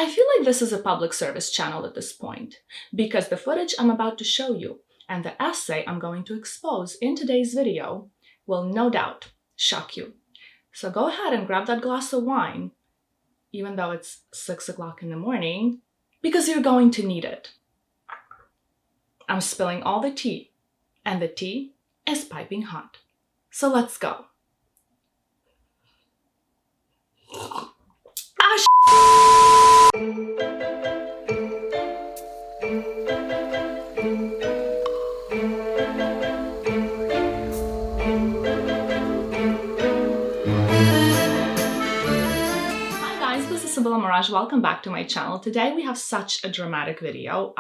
I feel like this is a public service channel at this point, because the footage I'm about to show you and the essay I'm going to expose in today's video will no doubt shock you. So go ahead and grab that glass of wine, even though it's 6 o'clock in the morning, because you're going to need it. I'm spilling all the tea, and the tea is piping hot. So let's go. Welcome back to my channel. Today we have such a dramatic video.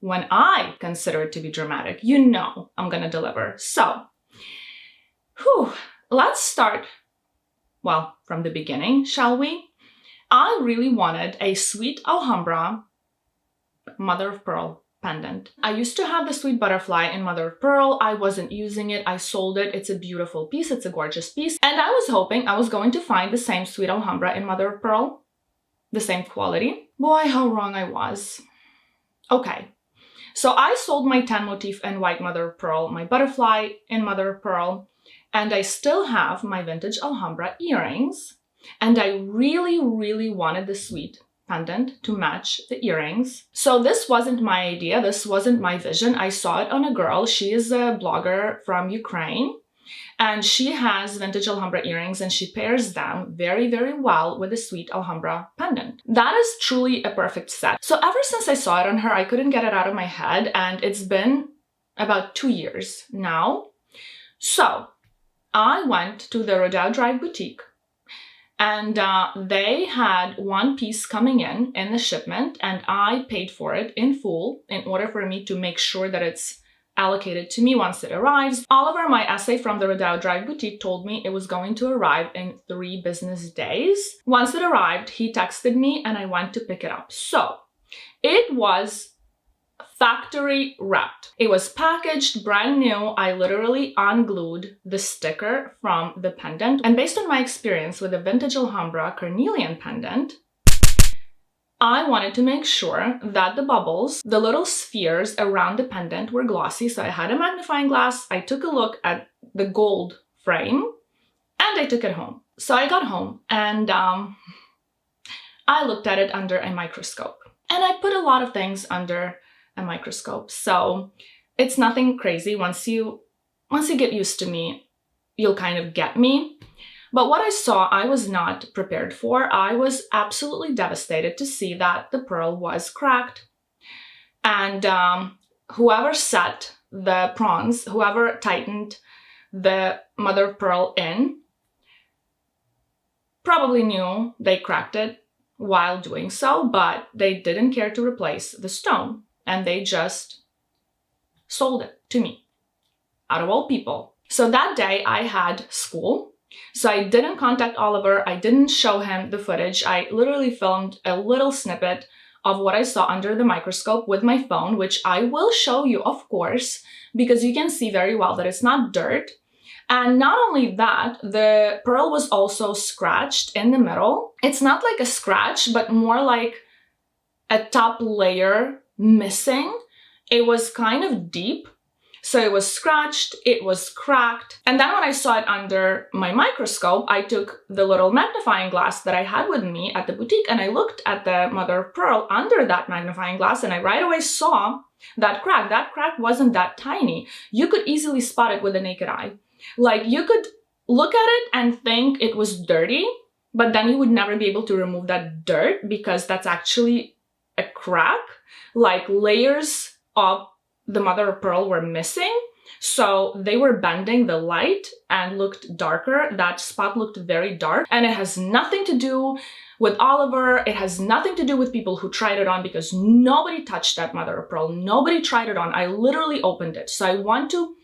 When I consider it to be dramatic, you know I'm gonna deliver. So, let's start, well, from the beginning, shall we? I really wanted a sweet Alhambra mother of pearl pendant. I used to have the sweet butterfly in mother of pearl. I wasn't using it. I sold it. It's a beautiful piece. It's a gorgeous piece. And I was hoping I was going to find the same sweet Alhambra in mother of pearl. The same quality. Boy, how wrong I was. Okay, so I sold my 10 motif in white mother of pearl, my butterfly in mother of pearl, and I still have my vintage Alhambra earrings. And I really, really wanted the sweet pendant to match the earrings. So this wasn't my idea. This wasn't my vision. I saw it on a girl. She is a blogger from Ukraine. And she has vintage Alhambra earrings and she pairs them very, very well with the sweet Alhambra pendant. That is truly a perfect set. So ever since I saw it on her, I couldn't get it out of my head, and it's been about 2 years now. So I went to the Rodeo Drive boutique, and they had one piece coming in the shipment, and I paid for it in full in order for me to make sure that it's allocated to me once it arrives. Oliver, my essay from the Rodeo Drive boutique, told me it was going to arrive in 3 business days. Once it arrived, he texted me and I went to pick it up. So it was factory wrapped. It was packaged brand new. I literally unglued the sticker from the pendant. And based on my experience with the vintage Alhambra Carnelian pendant, I wanted to make sure that the bubbles, the little spheres around the pendant, were glossy. So I had a magnifying glass, I took a look at the gold frame, and I took it home. So I got home and I looked at it under a microscope. And I put a lot of things under a microscope. So it's nothing crazy. Once you get used to me, you'll kind of get me. But what I saw, I was not prepared for. I was absolutely devastated to see that the pearl was cracked. And whoever set the prongs, whoever tightened the mother of pearl in, probably knew they cracked it while doing so, but they didn't care to replace the stone. And they just sold it to me, out of all people. So that day I had school. So I didn't contact Oliver, I didn't show him the footage. I literally filmed a little snippet of what I saw under the microscope with my phone, which I will show you, of course, because you can see very well that it's not dirt. And not only that, the pearl was also scratched in the middle. It's not like a scratch, but more like a top layer missing. It was kind of deep. So it was scratched, it was cracked. And then when I saw it under my microscope, I took the little magnifying glass that I had with me at the boutique and I looked at the mother of pearl under that magnifying glass and I right away saw that crack. That crack wasn't that tiny. You could easily spot it with the naked eye. Like, you could look at it and think it was dirty, but then you would never be able to remove that dirt because that's actually a crack. Like, layers of the mother of pearl were missing, so they were bending the light and looked darker. That spot looked very dark, and it has nothing to do with Oliver. It has nothing to do with people who tried it on, because nobody touched that mother of pearl. Nobody tried it on. I literally opened it. So I want to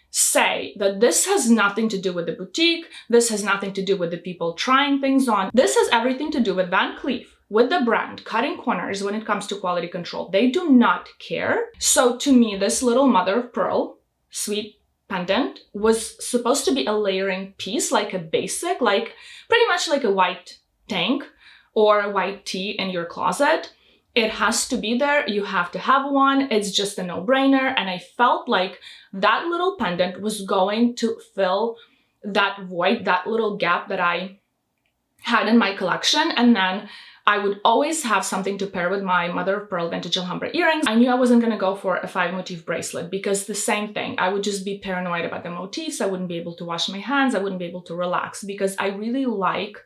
say that this has nothing to do with the boutique. This has nothing to do with the people trying things on. This has everything to do with Van Cleef, with the brand, cutting corners when it comes to quality control. They do not care. So to me, this little mother of pearl sweet pendant was supposed to be a layering piece, like a basic, like pretty much like a white tank or white tee in your closet. It has to be there. You have to have one. It's just a no-brainer. And I felt like that little pendant was going to fill that void, that little gap that I had in my collection. And then I would always have something to pair with my mother of pearl vintage Alhambra earrings. I knew I wasn't going to go for a 5-motif bracelet because the same thing. I would just be paranoid about the motifs. I wouldn't be able to wash my hands. I wouldn't be able to relax because I really like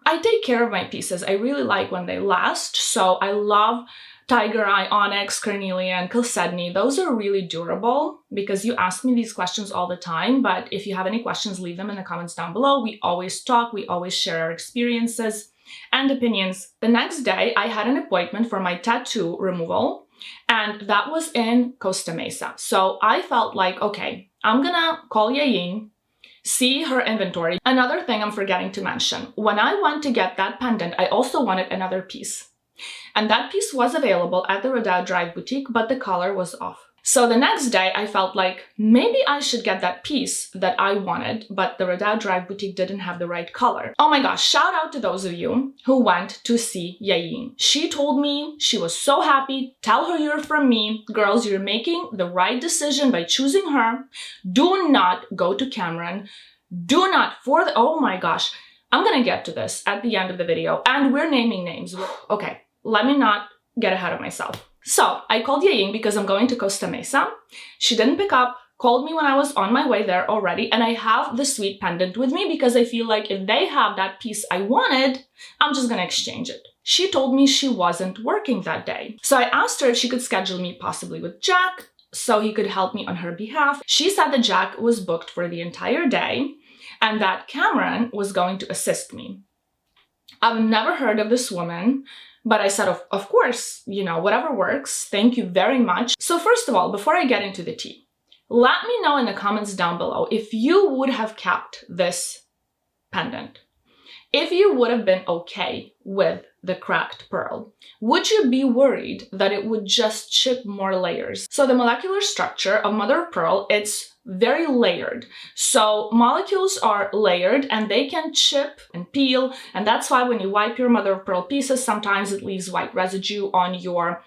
I take care of my pieces. I really like when they last. So I love Tiger Eye, Onyx, Carnelian, Chalcedony. Those are really durable because you ask me these questions all the time. But if you have any questions, leave them in the comments down below. We always talk. We always share our experiences and opinions. The next day, I had an appointment for my tattoo removal, and that was in Costa Mesa. So I felt like, okay, I'm gonna call Yaying, see her inventory. Another thing I'm forgetting to mention, when I went to get that pendant, I also wanted another piece. And that piece was available at the Redoubt Drive boutique, but the color was off. So the next day I felt like maybe I should get that piece that I wanted, but the Redoubt Drive boutique didn't have the right color. Oh my gosh, shout out to those of you who went to see Yaying. She told me she was so happy. Tell her you're from me. Girls, you're making the right decision by choosing her. Do not go to Cameron. Do not oh my gosh. I'm gonna get to this at the end of the video, and we're naming names. Okay, let me not get ahead of myself. So I called Yaying because I'm going to Costa Mesa. She didn't pick up, called me when I was on my way there already, and I have the sweet pendant with me because I feel like if they have that piece I wanted, I'm just gonna exchange it. She told me she wasn't working that day. So I asked her if she could schedule me possibly with Jack so he could help me on her behalf. She said that Jack was booked for the entire day and that Cameron was going to assist me. I've never heard of this woman, but I said, of course, you know, whatever works. Thank you very much. So first of all, before I get into the tea, let me know in the comments down below if you would have kept this pendant. If you would have been okay with the cracked pearl, would you be worried that it would just chip more layers? So the molecular structure of mother of pearl, it's very layered. So molecules are layered and they can chip and peel. And that's why when you wipe your mother of pearl pieces, sometimes it leaves white residue on your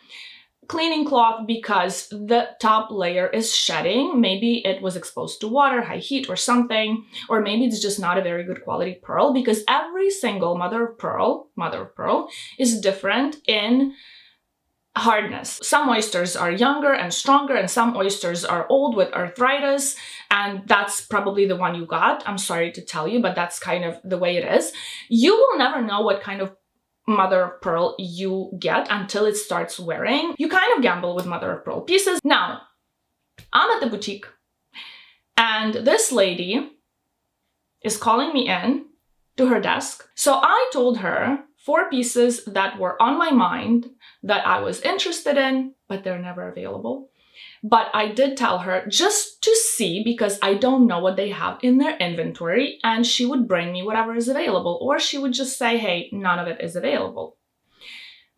cleaning cloth because the top layer is shedding. Maybe it was exposed to water, high heat or something, or maybe it's just not a very good quality pearl because every single mother of pearl is different in hardness. Some oysters are younger and stronger and some oysters are old with arthritis, and that's probably the one you got. I'm sorry to tell you, but that's kind of the way it is. You will never know what kind of mother of pearl you get until it starts wearing. You kind of gamble with mother of pearl pieces. Now, I'm at the boutique and this lady is calling me in to her desk. So I told her 4 pieces that were on my mind that I was interested in, but they're never available. But I did tell her just to see because I don't know what they have in their inventory, and she would bring me whatever is available, or she would just say, hey, none of it is available.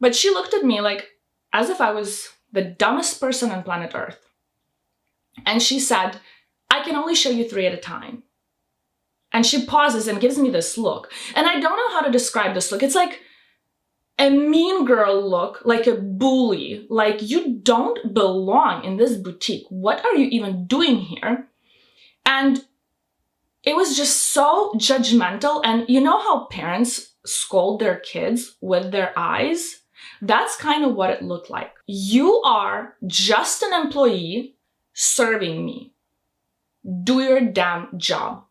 But she looked at me like as if I was the dumbest person on planet Earth. And she said, I can only show you 3 at a time. And she pauses and gives me this look. And I don't know how to describe this look. It's like a mean girl look, like a bully, like you don't belong in this boutique. What are you even doing here? And it was just so judgmental. And you know how parents scold their kids with their eyes? That's kind of what it looked like. You are just an employee serving me. Do your damn job.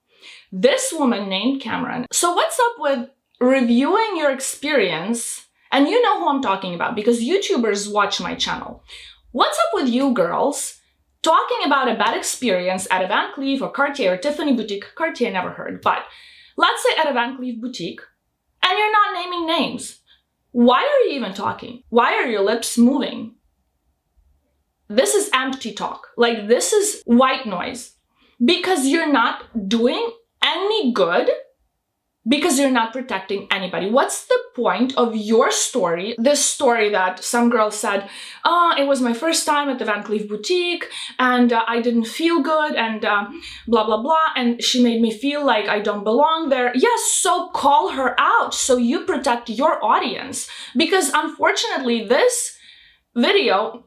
This woman named Cameron. So what's up with reviewing your experience? And you know who I'm talking about because YouTubers watch my channel. What's up with you girls talking about a bad experience at a Van Cleef or Cartier or Tiffany boutique? Cartier, never heard, but let's say at a Van Cleef boutique, and you're not naming names. Why are you even talking? Why are your lips moving? This is empty talk. Like, this is white noise because you're not doing any good because you're not protecting anybody. What's the point of your story? This story that some girl said, it was my first time at the Van Cleef boutique and I didn't feel good and blah, blah, blah. And she made me feel like I don't belong there. Yes, so call her out so you protect your audience. Because unfortunately, this video,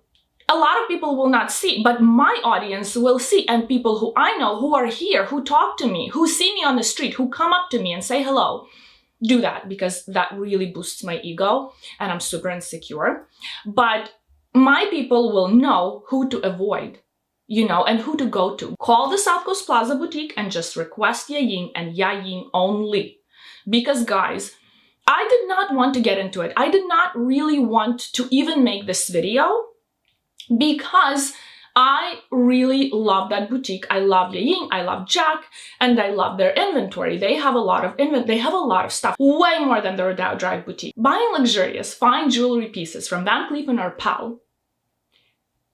a lot of people will not see, but my audience will see, and people who I know who are here, who talk to me, who see me on the street, who come up to me and say hello, do that because that really boosts my ego and I'm super insecure. But my people will know who to avoid, and who to go to. Call the South Coast Plaza boutique and just request Yaying and Yaying only. Because guys, I did not want to get into it. I did not really want to even make this video, because I really love that boutique. I love Yaying, I love Jack, and I love their inventory. They have a lot of stuff, way more than the Rodeo Drive boutique. Buying luxurious, fine jewelry pieces from Van Cleef and Arpels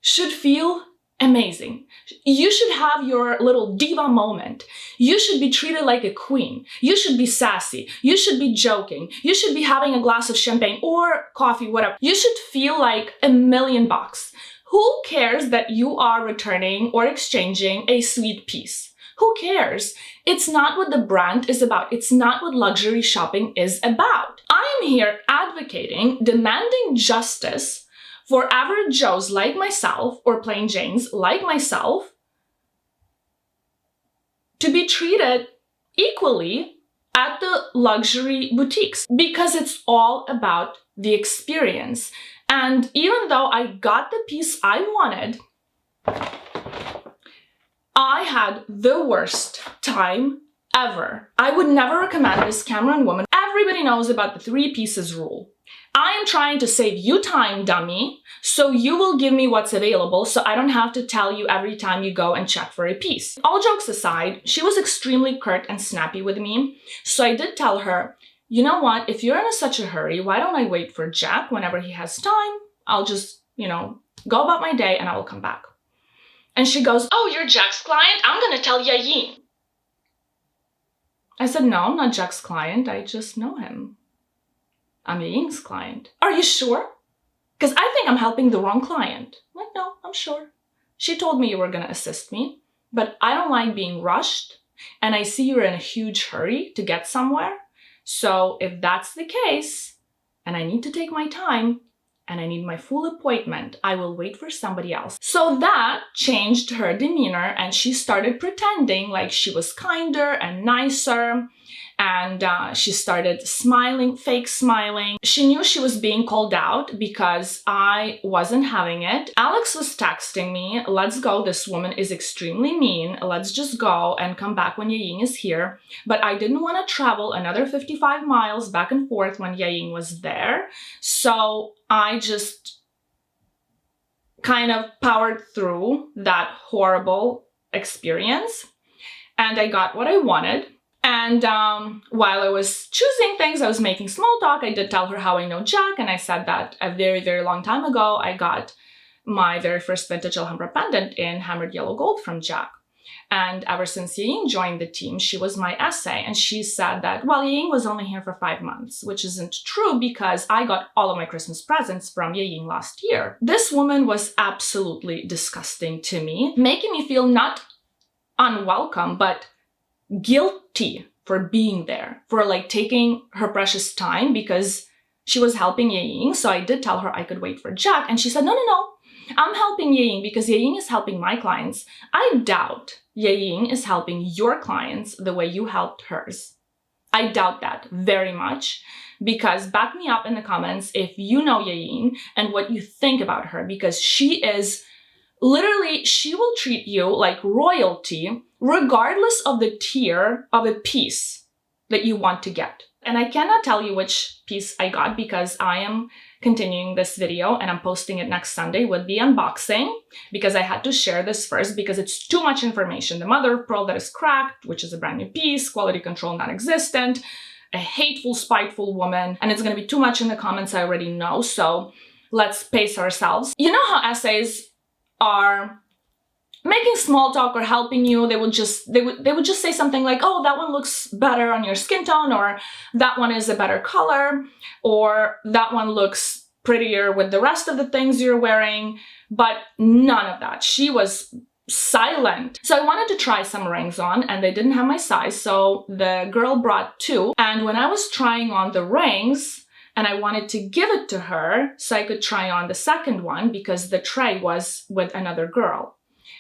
should feel amazing. You should have your little diva moment. You should be treated like a queen. You should be sassy. You should be joking. You should be having a glass of champagne or coffee, whatever. You should feel like $1,000,000. Who cares that you are returning or exchanging a sweet piece? Who cares? It's not what the brand is about. It's not what luxury shopping is about. I am here advocating, demanding justice for average Joes like myself, or plain Janes like myself, to be treated equally at the luxury boutiques, because it's all about the experience. And even though I got the piece I wanted, I had the worst time ever. I would never recommend this Cameron woman. Everybody knows about the 3 pieces rule. I am trying to save you time, dummy, so you will give me what's available so I don't have to tell you every time you go and check for a piece. All jokes aside, she was extremely curt and snappy with me, so I did tell her, you know what, if you're in such a hurry, why don't I wait for Jack whenever he has time? I'll just, go about my day and I will come back. And she goes, oh, you're Jack's client? I'm gonna tell Yaying. I said, no, I'm not Jack's client. I just know him. I'm Yaying's client. Are you sure? Because I think I'm helping the wrong client. I'm like, no, I'm sure. She told me you were gonna assist me, but I don't like being rushed, and I see you're in a huge hurry to get somewhere. So if that's the case, and I need to take my time, and I need my full appointment, I will wait for somebody else. So that changed her demeanor, and she started pretending like she was kinder and nicer, and she started smiling, fake smiling. She knew she was being called out because I wasn't having it. Alex was texting me, let's go, this woman is extremely mean, let's just go and come back when Yaying is here. But I didn't want to travel another 55 miles back and forth when Yaying was there, so I just kind of powered through that horrible experience, and I got what I wanted. And while I was choosing things, I was making small talk. I did tell her how I know Jack, and I said that a very, very long time ago, I got my very first vintage Alhambra pendant in hammered yellow gold from Jack. And ever since Yaying joined the team, she was my essay. And she said that, well, Yaying was only here for 5 months, which isn't true because I got all of my Christmas presents from Yaying last year. This woman was absolutely disgusting to me, making me feel not unwelcome, but guilty for being there, for taking her precious time because she was helping Yaying. So I did tell her I could wait for Jack, and she said, no, I'm helping Yaying because Yaying is helping my clients. I doubt Yaying is helping your clients the way you helped hers. I doubt that very much, because back me up in the comments if you know Yaying and what you think about her, because she is literally, she will treat you like royalty regardless of the tier of a piece that you want to get. And I cannot tell you which piece I got because I am continuing this video and I'm posting it next Sunday with the unboxing, because I had to share this first because it's too much information. The mother of pearl that is cracked, which is a brand new piece, quality control non-existent, a hateful, spiteful woman, and it's going to be too much in the comments, I already know, so let's pace ourselves. You know how essays are making small talk or helping you. They would just say something like, oh, that one looks better on your skin tone, or that one is a better color, or that one looks prettier with the rest of the things you're wearing. But none of that. She was silent. So I wanted to try some rings on, and they didn't have my size, so the girl brought 2. And when I was trying on the rings, and I wanted to give it to her so I could try on the second one, because the tray was with another girl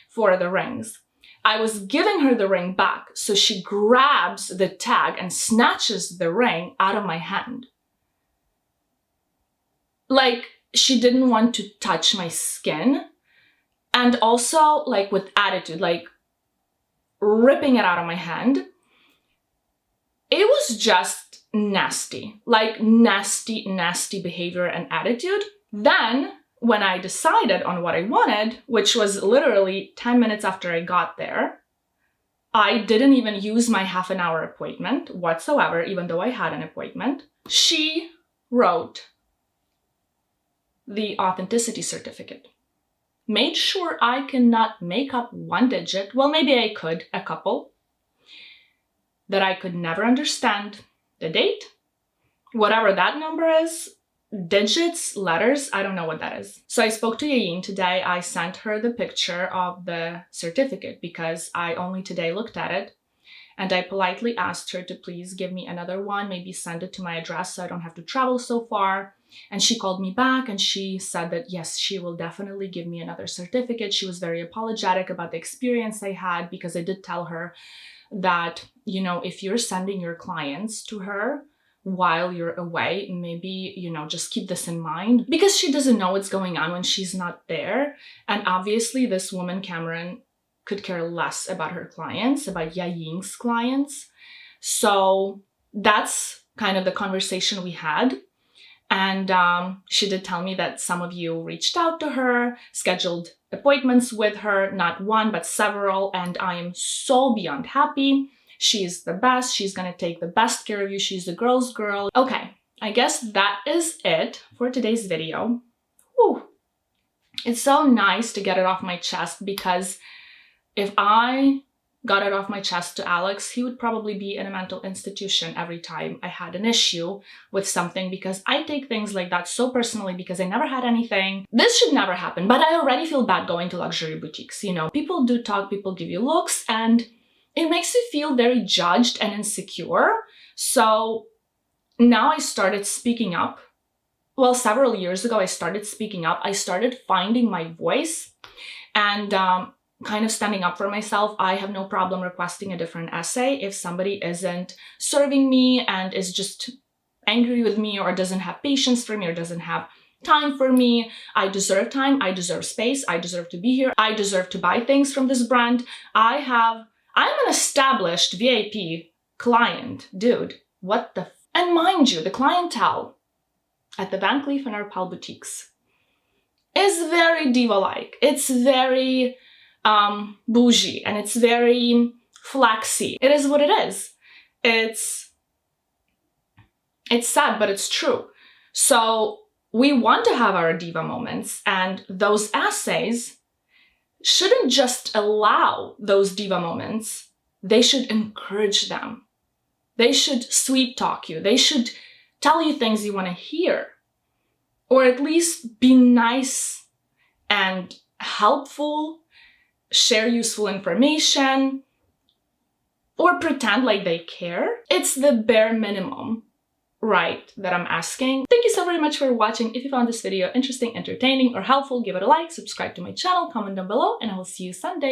for the rings, I was giving her the ring back, so she grabs the tag and snatches the ring out of my hand. Like, she didn't want to touch my skin. And also, like, with attitude, like, ripping it out of my hand. It was just nasty. Like, nasty, nasty behavior and attitude. Then, when I decided on what I wanted, which was literally 10 minutes after I got there, I didn't even use my half-an-hour appointment whatsoever, even though I had an appointment. She wrote the authenticity certificate. Made sure I cannot make up one digit. Well, maybe I could, a couple. That I could never understand the date, whatever that number is, digits, letters, I don't know what that is. So I spoke to Yayin today. I sent her the picture of the certificate because I only today looked at it. And I politely asked her to please give me another one, maybe send it to my address so I don't have to travel so far. And she called me back and she said that yes, she will definitely give me another certificate. She was very apologetic about the experience I had, because I did tell her that, you know, if you're sending your clients to her while you're away, maybe, you know, just keep this in mind, because she doesn't know what's going on when she's not there. And obviously this woman, Cameron, could care less about her clients, about Yaying's clients. So that's kind of the conversation we had. And she did tell me that some of you reached out to her, scheduled appointments with her, not one, but several. And I am so beyond happy. She's the best. She's going to take the best care of you. She's the girl's girl. Okay, I guess that is it for today's video. Whew. It's so nice to get it off my chest, because if I got it off my chest to Alex, he would probably be in a mental institution every time I had an issue with something, because I take things like that so personally, because I never had anything. This should never happen, but I already feel bad going to luxury boutiques. You know, people do talk, people give you looks, and it makes you feel very judged and insecure. So now I started speaking up. Well, several years ago, I started speaking up. I started finding my voice and kind of standing up for myself. I have no problem requesting a different essay if somebody isn't serving me and is just angry with me, or doesn't have patience for me, or doesn't have time for me. I deserve time. I deserve space. I deserve to be here. I deserve to buy things from this brand. I'm an established VIP client, dude. What the and mind you, the clientele at the Van Cleef and Arpels boutiques is very diva-like. It's very bougie, and it's very flaxy. It is what it is. It's sad, but it's true. So we want to have our diva moments, and those essays shouldn't just allow those diva moments. They should encourage them. They should sweet talk you. They should tell you things you want to hear, or at least be nice and helpful, share useful information, or pretend like they care. It's the bare minimum, right, that I'm asking. Thank you so very much for watching. If you found this video interesting, entertaining, or helpful, give it a like, subscribe to my channel, comment down below, and I will see you Sunday.